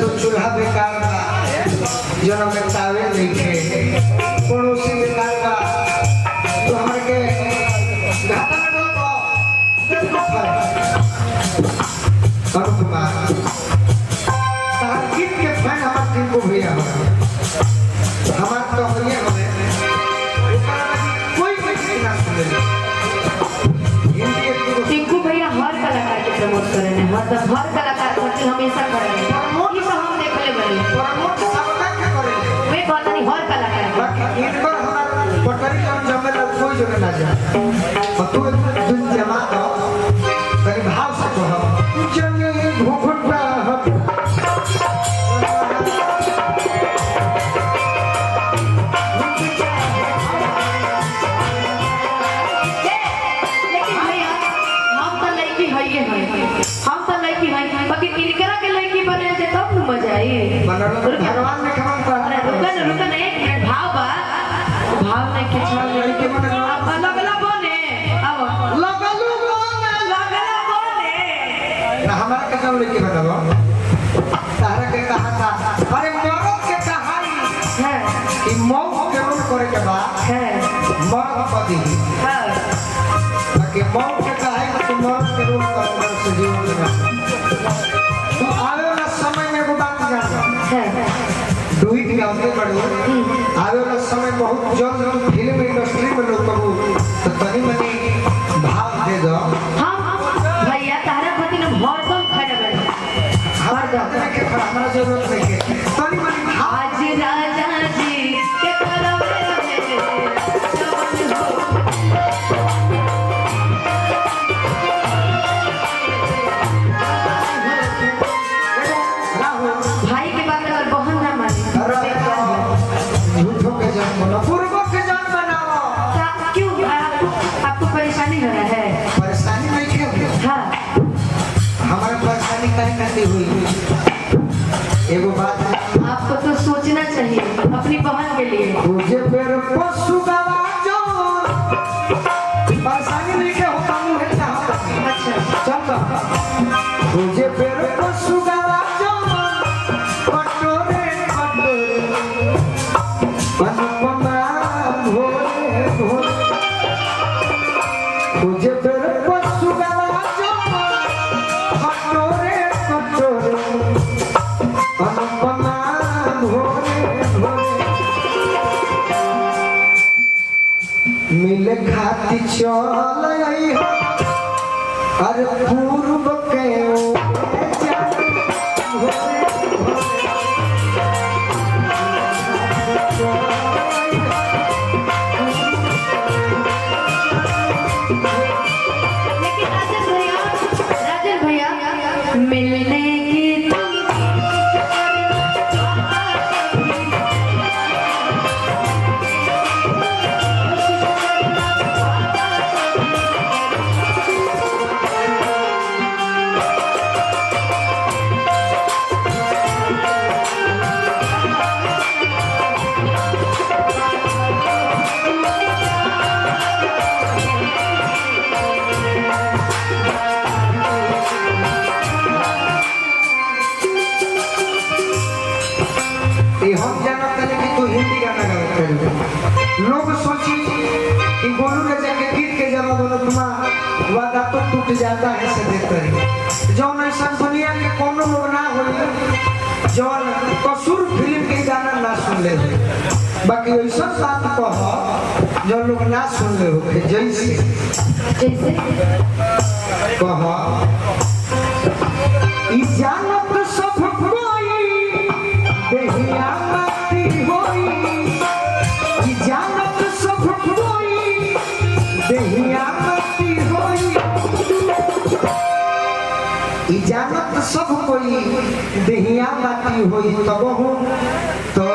तो चूल्हा बेकार बा जरा में तावे देखे पड़ोसी बेकार बा तो हमर के घाटा में डोबो देखो करो कुमार तार गीत के फैन हमर टीम को भैया हमार तो भैया हमें कोई ना सुने टिंकू भैया हर कलाकार के प्रमोट करे हैं हर कलाकार को हमेशा करे हैं मैं कहता नहीं हर कलाकार इन पर हमारा पटरी का जंगल कोई जगह ना जाए और तू दिन जमा दो कहीं भाव से तो हम जंगल घुघुटा लेकिन भैया हम तो लड़की है ये है हम तो लड़की है बाकी किनकरा के लड़की बने जे तब न मजा आई भगवान ने खबर रुकन एक मिनट भाव नहीं खिंचाओ लड़की बने लगला बने अब लगलू बने ना हमारा के नाम लड़की बताओ तारा के कहा था अरे मौत के कहानी है कि मौत जरूर करे के बाद है मौत पति है ताकि मौत के कहानी कि मौत जरूर करे से जीवन में तो आवे वाला समय में वो बात जान है दुई दिन आगे बढ़ो आवे वाला समय बहुत जल्द फिल्म इंडस्ट्री में लोग कबू तो तनी मनी भाव दे दो हम भैया तारा पति ने हरदम खड़े बने हरदम के हमारा जरूरत नहीं है तनी मनी आज राजा जी के करवे भाई के बात अगर बहन ना माने झूठों के जन्म बनाओ पूर्वों के जन्म बनाओ क्यों आपको परेशानी हो रहा है परेशानी नहीं क्यों हाँ हमारे परेशानी कहीं करती हुई एगो बात आपको तो सोचना चाहिए अपनी बहन के लिए तुझे फिर पशु गवाजो परेशानी नहीं क्या होता मुझे चाहता अच्छा चल तुझे फिर पशु गवाजो कटोरे कटोरे अनुपमा भोरे भोरे तुझे फिर पशु गवाजो कटोरे कटोरे अनुपमा भोरे भोरे मिले खाती चल अरे पूर्व के तो टूट जाता है सदे करी जौन ऐसा दुनिया के कोनो लोग ना होई जौन कसूर फिल्म के गाना ना सुन ले बाकी ऐसा बात कह जो लोग ना सुन ले हो जैसे जैसे कह ई जानत सब कोई देहिया माटी होई ई जानत सब कोई देहिया माटी होई ई जानत सब कोई देहिया माटी होई तब हूँ तो